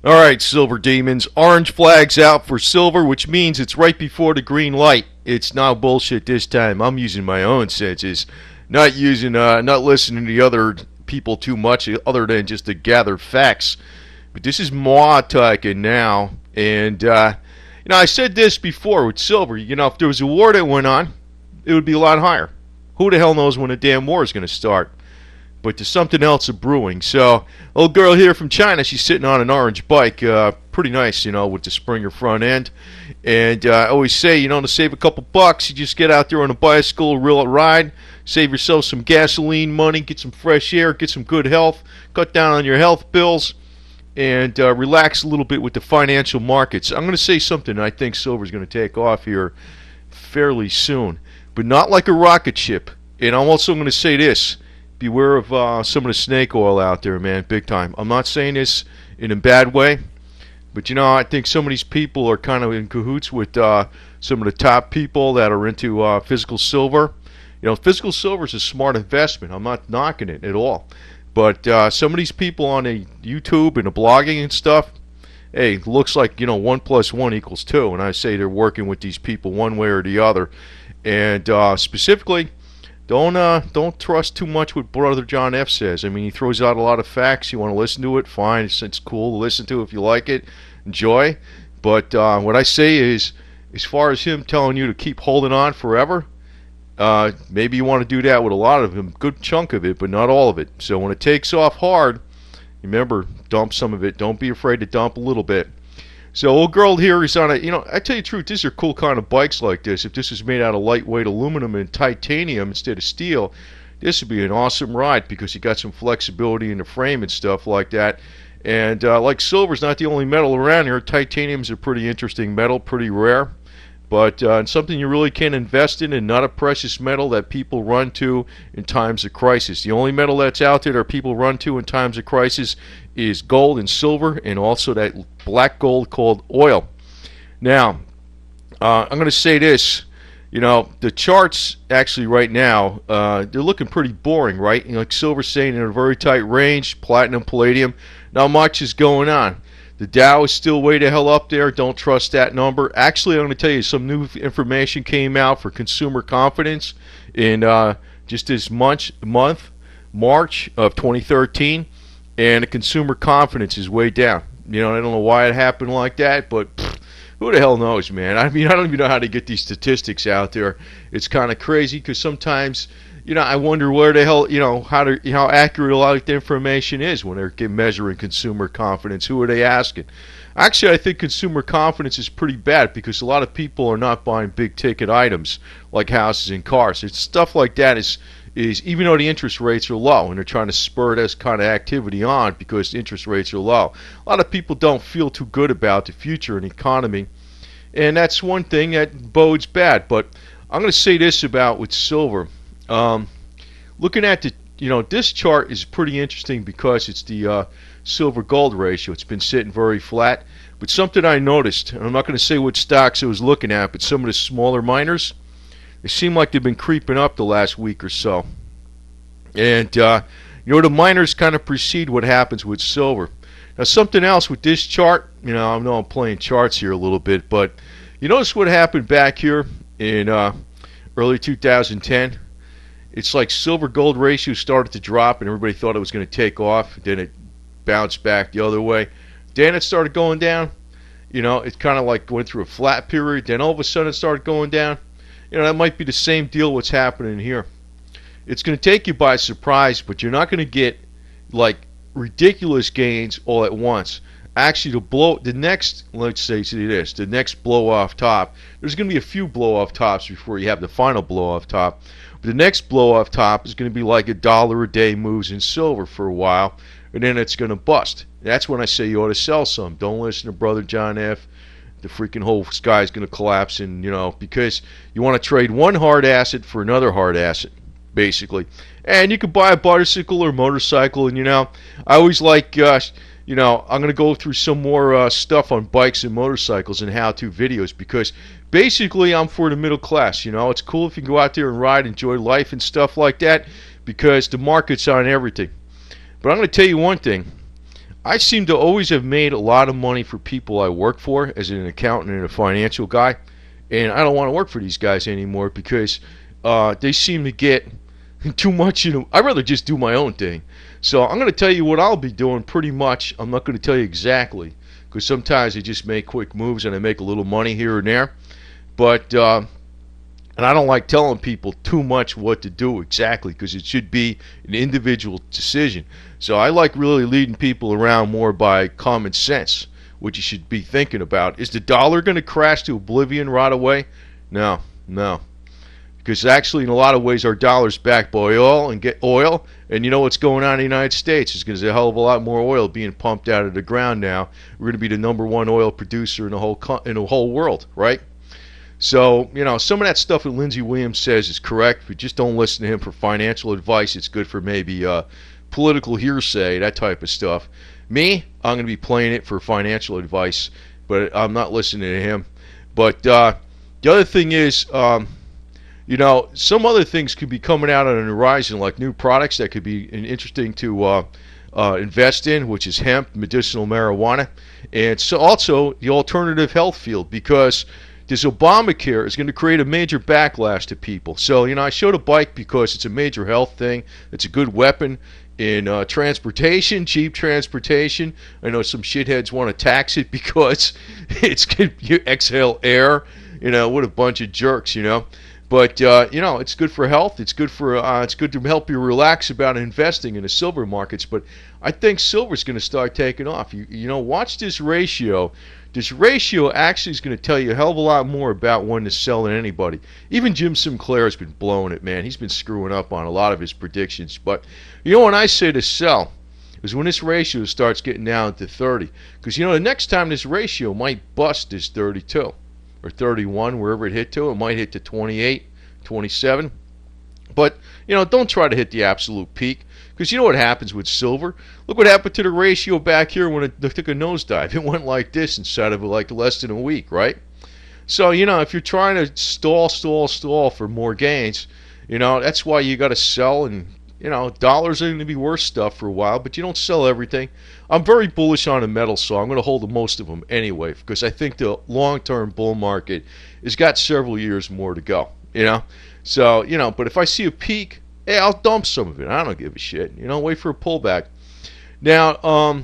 All right, Silver Demons. Orange flag's out for silver, which means it's right before the green light. It's not bullshit this time. I'm using my own senses, not listening to the other people too much, other than just to gather facts. But this is moi talking now, and I said this before with silver. If there was a war that went on, it would be a lot higher. Who the hell knows when a damn war is going to start? But there's something else brewing. So, old girl here from China, she's sitting on an orange bike, pretty nice, with the Springer front end. And I always say, to save a couple bucks, you just get out there on a bicycle, real ride, save yourself some gasoline money, get some fresh air, get some good health, cut down on your health bills, and relax a little bit with the financial markets. I'm going to say something I think silver's going to take off here fairly soon, but not like a rocket ship. And I'm also going to say this. Beware of some of the snake oil out there, man, big time. I'm not saying this in a bad way, but I think some of these people are kind of in cahoots with some of the top people that are into physical silver. Physical silver is a smart investment. I'm not knocking it at all. But some of these people on the YouTube and the blogging and stuff, hey, it looks like 1 + 1 = 2, and I say they're working with these people one way or the other. And specifically, don't trust too much what Brother John F. says. I mean, he throws out a lot of facts. You want to listen to it, fine. It's cool to listen to if you like it. Enjoy. But what I say is, as far as him telling you to keep holding on forever, maybe you want to do that with a lot of him, good chunk of it, but not all of it. So when it takes off hard, remember, dump some of it. Don't be afraid to dump a little bit. So old girl here is on a, I tell you the truth, these are cool kind of bikes like this. If this was made out of lightweight aluminum and titanium instead of steel, this would be an awesome ride because you got some flexibility in the frame and stuff like that. And like silver's not the only metal around here. Titanium's a pretty interesting metal, pretty rare. But something you really can invest in and not a precious metal that people run to in times of crisis. The only metal that's out there that people run to in times of crisis is gold and silver, and also that black gold called oil. Now, I'm going to say this. The charts actually right now, they're looking pretty boring, right? Like silver's saying in a very tight range, platinum, palladium, not much is going on. The Dow is still way the hell up there. Don't trust that number. Actually, I'm going to tell you some new information came out for consumer confidence in just this month, March of 2013, and the consumer confidence is way down. I don't know why it happened like that, but who the hell knows, man? I mean, I don't even know how to get these statistics out there. It's kind of crazy because sometimes, I wonder where the hell, how accurate a lot of the information is when they're measuring consumer confidence. Who are they asking? Actually, I think consumer confidence is pretty bad because a lot of people are not buying big ticket items like houses and cars. It's stuff like that is even though the interest rates are low and they're trying to spur this kind of activity on because interest rates are low. A lot of people don't feel too good about the future and the economy, and that's one thing that bodes bad. But I'm going to say this about with silver. Looking at the, this chart is pretty interesting because it's the silver gold ratio. It's been sitting very flat. But something I noticed, and I'm not going to say what stocks I was looking at, but some of the smaller miners, they seem like they've been creeping up the last week or so. And, the miners kind of precede what happens with silver. Now, something else with this chart, I know I'm playing charts here a little bit, but you notice what happened back here in early 2010? It's like silver-gold ratio started to drop, and everybody thought it was going to take off. Then it bounced back the other way. Then it started going down. It kind of like went through a flat period. Then all of a sudden it started going down. That might be the same deal what's happening here. It's going to take you by surprise, but you're not going to get like ridiculous gains all at once. Actually, the next blow off top, there's going to be a few blow off tops before you have the final blow off top. But the next blow off top is going to be like $1 a day moves in silver for a while, and then it's going to bust. That's when I say you ought to sell some. Don't listen to Brother John F. The freaking whole sky is going to collapse, and because you want to trade one hard asset for another hard asset, basically. And you can buy a bicycle or motorcycle, and I always like I'm going to go through some more stuff on bikes and motorcycles and how-to videos because basically I'm for the middle class. It's cool if you can go out there and ride, enjoy life and stuff like that because the market's on everything. But I'm going to tell you one thing. I seem to always have made a lot of money for people I work for as an accountant and a financial guy, and I don't want to work for these guys anymore because they seem to get too much. I'd rather just do my own thing. So I'm going to tell you what I'll be doing pretty much. I'm not going to tell you exactly because sometimes I just make quick moves and I make a little money here and there. But and I don't like telling people too much what to do exactly because it should be an individual decision. So I like really leading people around more by common sense, what you should be thinking about. Is the dollar going to crash to oblivion right away? No, no. Because actually, in a lot of ways, our dollar's backed by oil, and you know what's going on in the United States? There's a hell of a lot more oil being pumped out of the ground now. We're going to be the #1 oil producer in the whole world, right? So, some of that stuff that Lindsey Williams says is correct, but just don't listen to him for financial advice. It's good for maybe political hearsay, that type of stuff. Me, I'm going to be playing it for financial advice, but I'm not listening to him. But the other thing is, some other things could be coming out on the horizon, like new products that could be interesting to invest in, which is hemp, medicinal marijuana, and so also the alternative health field, because this Obamacare is going to create a major backlash to people. So, I showed a bike because it's a major health thing. It's a good weapon in transportation, cheap transportation. I know some shitheads want to tax it because you exhale air. What a bunch of jerks, But it's good for health. It's good to help you relax about investing in the silver markets. But I think silver's going to start taking off. Watch this ratio. This ratio actually is going to tell you a hell of a lot more about when to sell than anybody. Even Jim Sinclair has been blowing it, man. He's been screwing up on a lot of his predictions. But when I say to sell is when this ratio starts getting down to 30. Because the next time this ratio might bust is 32. Or 31, wherever it hit to. It might hit to 28, 27. But, don't try to hit the absolute peak. Because you know what happens with silver? Look what happened to the ratio back here when it took a nosedive. It went like this inside of like less than a week, right? So, if you're trying to stall for more gains, that's why you got to sell. And, dollars are going to be worth stuff for a while, but you don't sell everything. I'm very bullish on the metals, so I'm going to hold most of them anyway, because I think the long-term bull market has got several years more to go, So, but if I see a peak, hey, I'll dump some of it. I don't give a shit. Wait for a pullback. Now,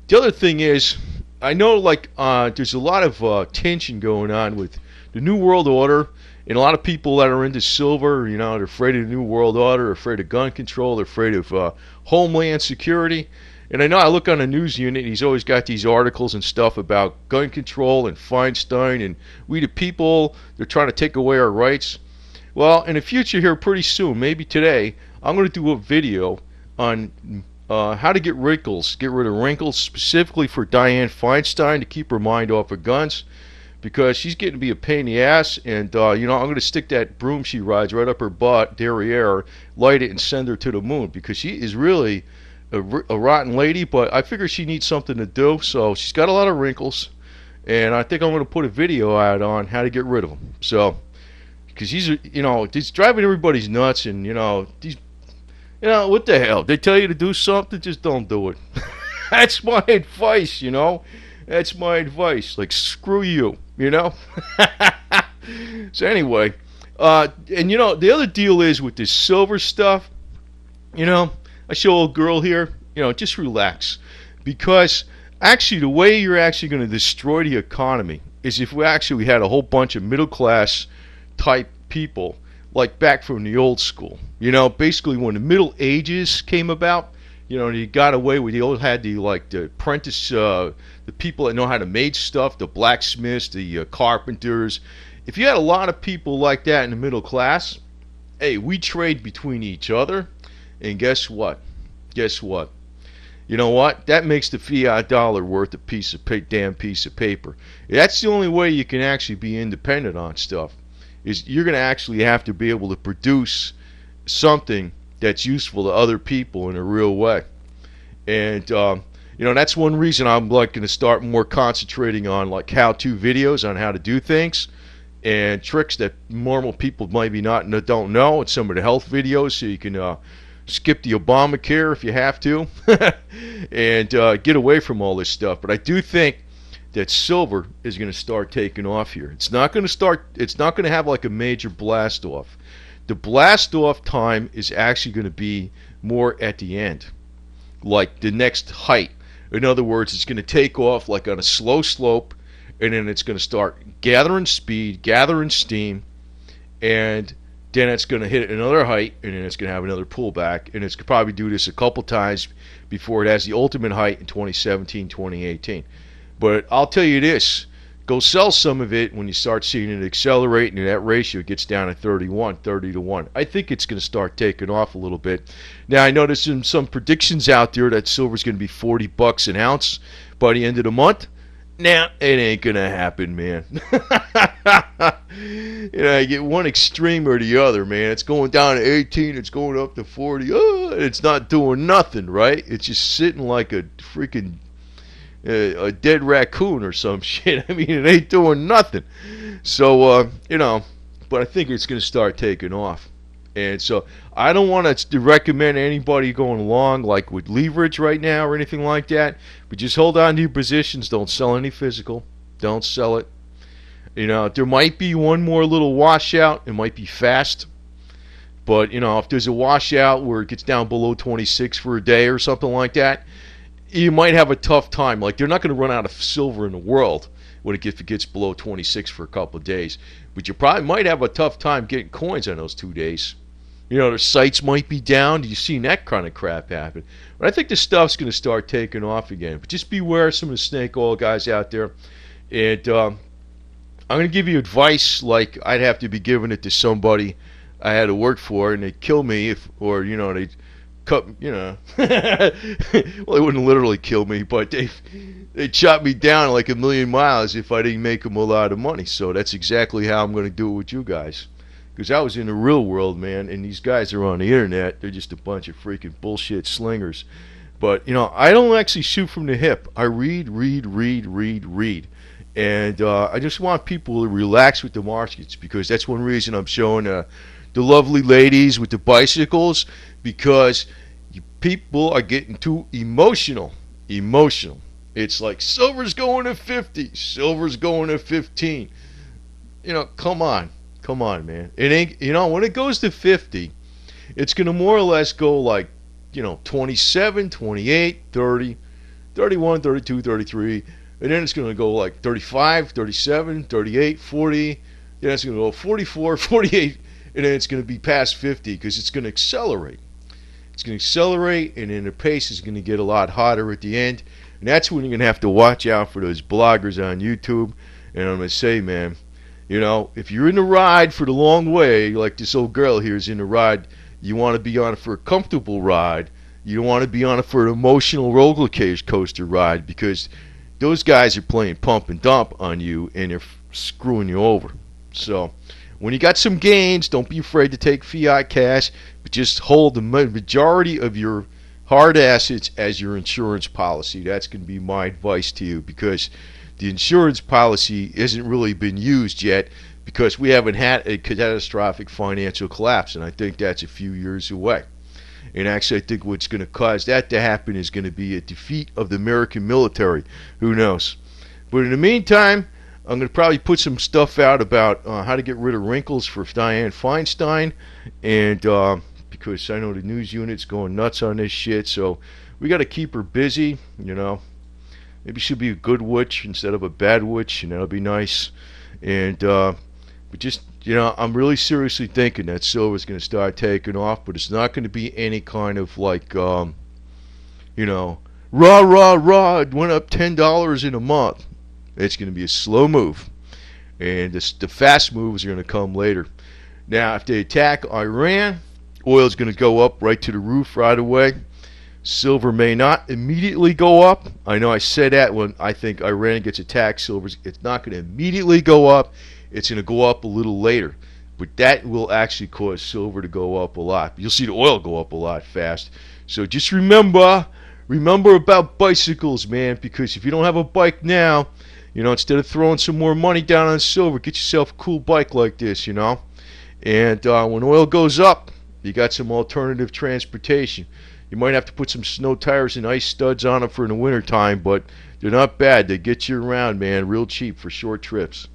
the other thing is, I know there's a lot of tension going on with the New World Order, and a lot of people that are into silver, they're afraid of the New World Order, afraid of gun control, they're afraid of homeland security. And I know I look on the news unit, and he's always got these articles and stuff about gun control and Feinstein and we the people, they're trying to take away our rights. Well, in the future here, pretty soon, maybe today, I'm going to do a video on how to get rid of wrinkles, specifically for Dianne Feinstein to keep her mind off of guns, because she's getting to be a pain in the ass, and I'm going to stick that broom she rides right up her butt, derriere, light it, and send her to the moon, because she is really a rotten lady, but I figure she needs something to do, so she's got a lot of wrinkles, and I think I'm going to put a video out on how to get rid of them. So, because he's driving everybody's nuts, and these, what the hell? They tell you to do something, just don't do it. That's my advice, That's my advice. Like, screw you, So anyway, and the other deal is with this silver stuff, I show a girl here, just relax. Because actually the way you're actually going to destroy the economy is if we actually had a whole bunch of middle class type people like back from the old school. Basically when the Middle Ages came about, you got away with, you had the apprentice, the people that know how to make stuff, the blacksmiths, the carpenters. If you had a lot of people like that in the middle class, hey, we trade between each other, and guess what? You know what? That makes the fiat dollar worth a damn piece of paper. That's the only way you can actually be independent on stuff. Is you're going to actually have to be able to produce something that's useful to other people in a real way. And that's one reason I'm going to start more concentrating on how-to videos on how to do things and tricks that normal people maybe don't know, and some of the health videos, so you can skip the Obamacare if you have to, and get away from all this stuff. But I do think that silver is going to start taking off here. It's not going to start. It's not going to have like a major blast off. The blast off time is actually going to be more at the end, like the next height. In other words, it's going to take off like on a slow slope, and then it's going to start gathering speed, gathering steam, and then it's going to hit another height, and then it's going to have another pullback, and it's going to probably do this a couple times before it has the ultimate height in 2017, 2018. But I'll tell you this, go sell some of it when you start seeing it accelerate and that ratio gets down to 30 to 1. I think it's going to start taking off a little bit. Now, I noticed some predictions out there that silver's going to be $40 an ounce by the end of the month. Now, it ain't going to happen, man. You get one extreme or the other, man. It's going down to 18, it's going up to 40. It's not doing nothing, right? It's just sitting like a freaking a dead raccoon or some shit. I mean, it ain't doing nothing. So, but I think it's going to start taking off. And so I don't want to recommend anybody going long like with leverage right now or anything like that. But just hold on to your positions. Don't sell any physical. Don't sell it. There might be one more little washout. It might be fast. But, if there's a washout where it gets down below 26 for a day or something like that, you might have a tough time. Like, they're not going to run out of silver in the world when it gets below 26 for a couple of days. But you probably might have a tough time getting coins on those 2 days. The sites might be down. You've seen that kind of crap happen. But I think this stuff's going to start taking off again. But just beware of some of the snake oil guys out there. And I'm going to give you advice like I'd have to be giving it to somebody I had to work for, and they'd kill me they'd cut, well, they wouldn't literally kill me, but they'd chop me down like a million miles if I didn't make them a lot of money. So that's exactly how I'm going to do it with you guys. Because I was in the real world, man, and these guys are on the internet. They're just a bunch of freaking bullshit slingers. But, I don't actually shoot from the hip. I read. And I just want people to relax with the markets, because that's one reason I'm showing the lovely ladies with the bicycles, because people are getting too emotional. It's like silver's going to 50, silver's going to 15. Come on, man. It ain't. When it goes to 50, it's going to more or less go like 27, 28, 30, 31, 32, 33, and then it's going to go like 35, 37, 38, 40, then it's going to go 44, 48, and then it's going to be past 50, because it's going to accelerate. It's going to accelerate, and then the pace is going to get a lot hotter at the end, and that's when you're going to have to watch out for those bloggers on YouTube. And I'm going to say, man, if you're in the ride for the long way, like this old girl here is in the ride, you want to be on it for a comfortable ride. You don't want to be on it for an emotional roller coaster ride, because those guys are playing pump and dump on you, and they're screwing you over. So when you got some gains, don't be afraid to take fiat cash, but just hold the majority of your hard assets as your insurance policy. That's going to be my advice to you, because the insurance policy hasn't really been used yet, because we haven't had a catastrophic financial collapse, and I think that's a few years away. And actually, I think what's going to cause that to happen is going to be a defeat of the American military. Who knows? But in the meantime, I'm going to probably put some stuff out about how to get rid of wrinkles for Dianne Feinstein, and because I know the news unit's going nuts on this shit, so we got to keep her busy, Maybe she'll be a good witch instead of a bad witch, and that'll be nice. And but just, I'm really seriously thinking that silver's going to start taking off, but it's not going to be any kind of like, rah, it went up $10 in a month. It's going to be a slow move, and the fast moves are going to come later. Now, if they attack Iran, oil's going to go up right to the roof right away. Silver may not immediately go up. I know I said that when I think Iran gets attacked, it's not going to immediately go up. It's going to go up a little later. But that will actually cause silver to go up a lot. You'll see the oil go up a lot fast. So just remember about bicycles, man, because if you don't have a bike now, instead of throwing some more money down on silver, get yourself a cool bike like this, And when oil goes up, You got some alternative transportation. You might have to put some snow tires and ice studs on them for in the wintertime, but they're not bad. They get you around, man, real cheap for short trips.